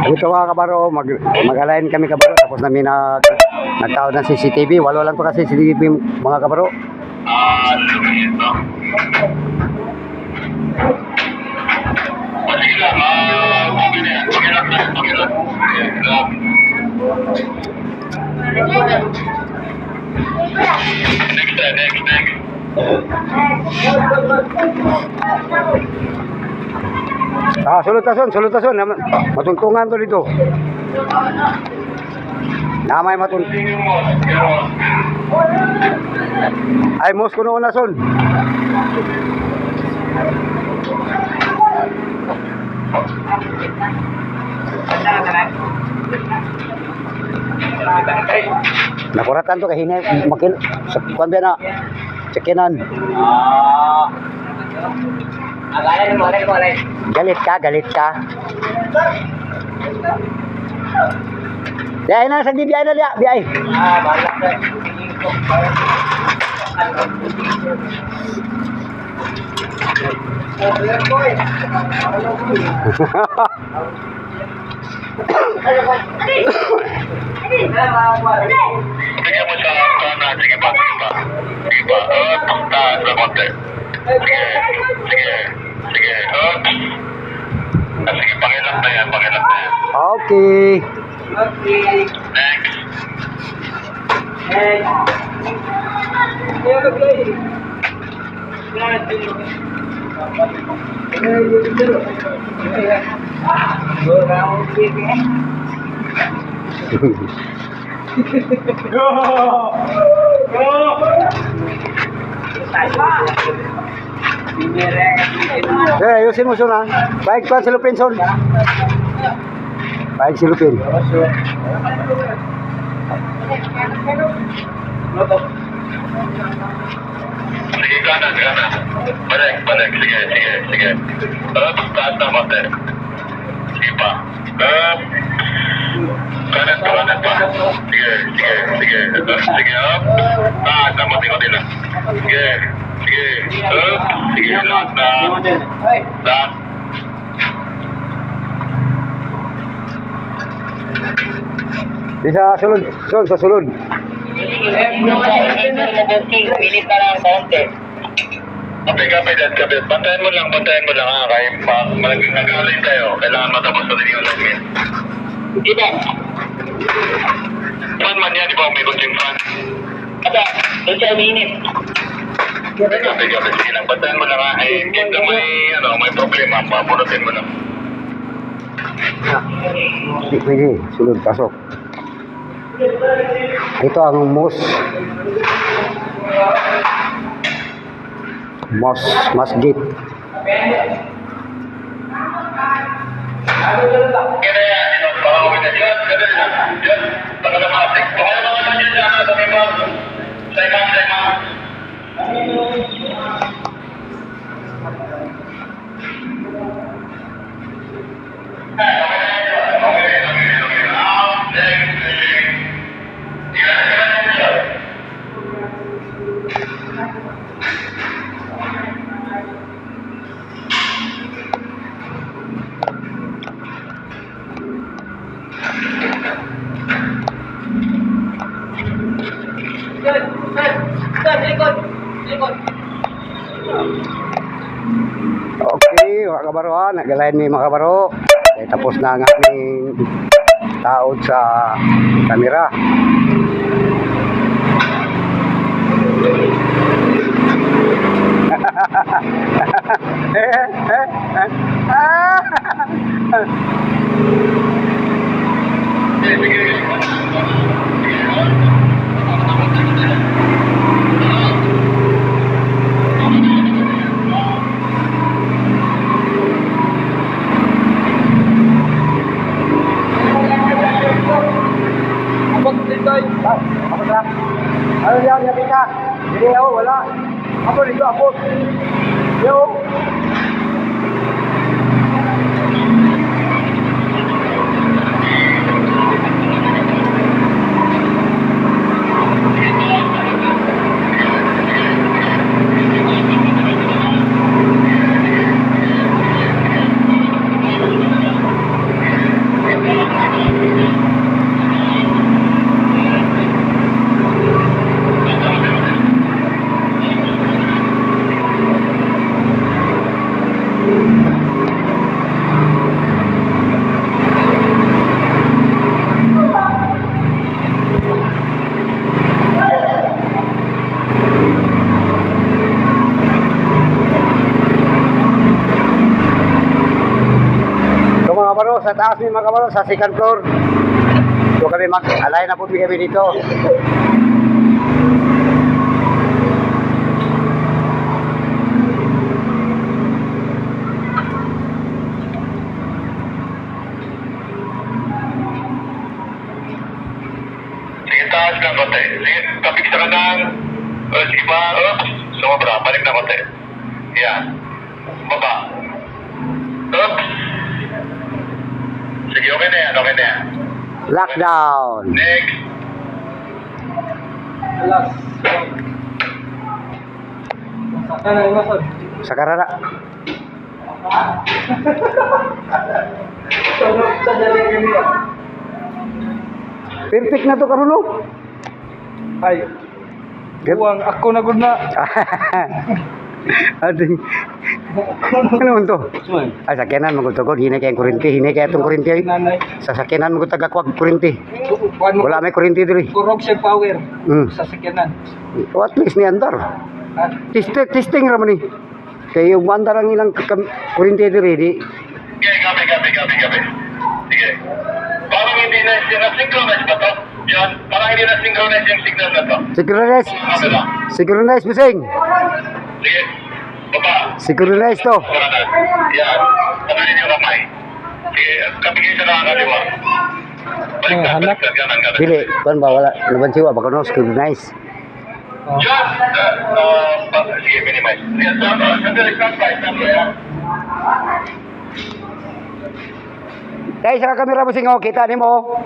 Ito mga kabaro, mag-align kami kabaro. Tapos namin nagtaon ng CCTV. Walo lang to kasi CCTV mga kabaro. Sulod tason. Matungtungan to dito. Namay Ay, mos kuno na son. Nakuratan to kahina makin sa kuan na cekinan. Galit ka. Biay na sa biay na dia, biay. Balak na. Bigyan mo sa kanan, sige pa. Taas na konti. Sige. Sige, pakilap na yan. Okay. Next. Ayusin mo suna. Baik pa silupin son. Baik silupin. Sige, kanan. Balik. Sige. Taas na konti. Sige pa. Kanan pa. Sige, up. Taas na konti lang. Sige. Sige, lahat na. Lahat. Bisa sulod. Sa sulod. Kapit. Bantayan mo lang ha. Kahit malaging nag-alay tayo, kailangan matapos na din yung alignment. Kita. Fan man yan, di ba umikot yung fan? Ata, doon siya umiinit. Kapit. Sige lang, bantayan mo lang ha. Kita may problema, papunutin mo lang. Sige, sulod, pasok. Ito ang masjid. Okay, mga kabaro ha, nag-align ni mga kabaro. Tapos na ang aming taod sa kamera. Ano yan, yabi ka? Hindi ako, wala. Ako dito, ako. Yo. kabaro, sa taas ni mga kabaro, sa second floor. So kami alay na po kami dito. Sige, taas lang konti. Sige, kapig sa kanan. Sige pa, oops. Sumobra, balik na konti. Yan. Baba. Oops. Sige, okay na yan, okay na yan. Lockdown. Next. Sa karara. Perfect na to karulo. Ay, buwang ako na gud na. Ating. Ano man to? Ay, sakyanan mo to. Hini kaya kurinti. Hini kaya itong kurinti. Nanay. Sa sakyanan mo tagakwag kurinti. Wala may kurinti diri. Kurog siya power sa sakyanan. O at least ni andar. Testing raman ni. Kaya yung andar ang ilang kurinti diri. Di. Okay, gabi. Sige. Parang hindi na synchronize ba to? Yan. Parang hindi na synchronize yung signal na to. Synchronize. Synchronize, Bising. Sige. Baba. Synchronize to. Kanan. Yan. Kanan yung kamay. Sige. Kapigay sa nakakaliwa. Balik kanan. Dili. Kuan ba? Wala. Laban siwa. Baka no, synchronize. Yan. Sige, minimize. Yan. Sandali. Standby. Dahil sa kamera Bising, oh, kita ni mo.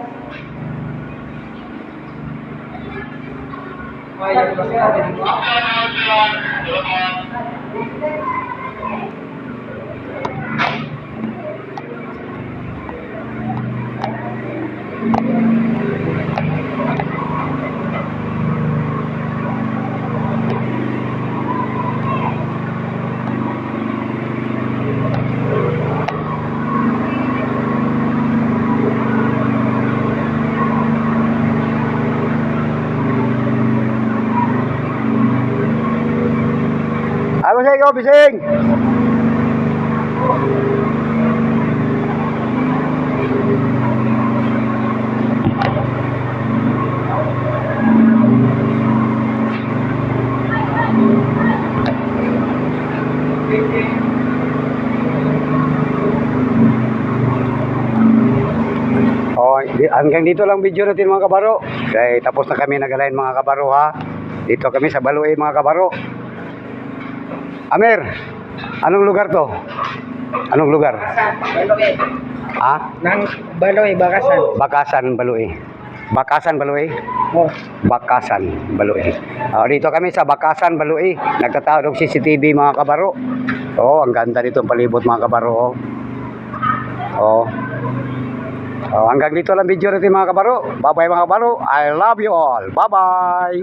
Ano sa ikaw, Bising? Oh, hanggang dito lang video natin mga kabaro. Kaya tapos na kami nagalain mga kabaro ha. Dito kami sa Balue mga kabaro. Amir, anong lugar to? Anong lugar? Baloi. Ha? Nang Baloi, Bakasan. Bakasan, Balue. Bakasan, Balue. Oh. Bakasan, Balue. Dito kami sa Bakasan, Balue. Nagtatawag ng CCTV mga kabaro. Oh, ang ganda dito ang palibot mga kabaro. Oh. Hanggang dito lang video natin mga kabaro. Bye-bye mga kabaro. I love you all. Bye-bye.